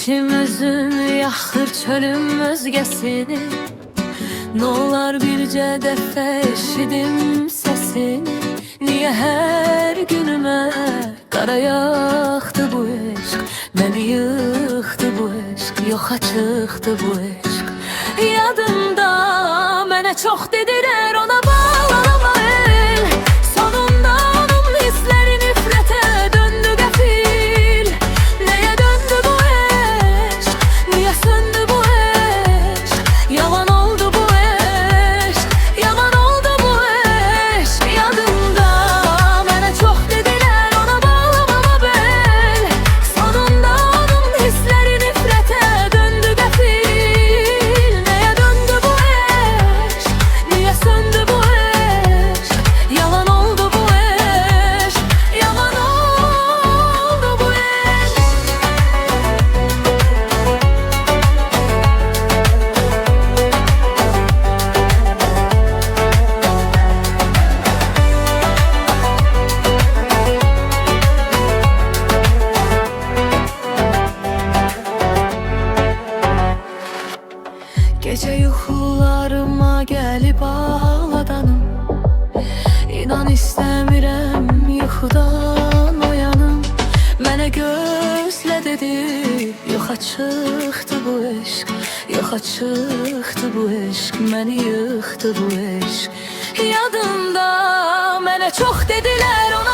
İçim özüm yaxır çölüm özgəsini. Nolar bircə dəfə eşidim səsini. Niyə hər günümə qara yaxdı bu eşq? Məni yıxdı bu eşq, yoxa çıxdı bu eşq. Yadımda mənə çox dedilər, ona bağlanma el. Sonunda onun hisləri nifrətə döndü qəfil. Nəyə döndü bu eşq? Niyə söndü bu eşq? Yalan oldu bu eşq, yalan oldu bu eşq. Yadımda mənə çox dedilər, ona bağlamama bel. Sonunda onun hisləri nifrətə döndü qəfil. Nəyə döndü bu eşq? Niyə söndü bu eşq? Yalan oldu bu eşq, yalan oldu bu eşq. Gece yuxularıma gəlib ağladanım. İnan istəmirəm yuxudan oyanım. Mənə gözlə dedi, yoxa çıxdı bu eşq. Yoxa çıxdı bu eşq, məni yıxdı bu eşq. Yadımda mənə çox dedilər, ona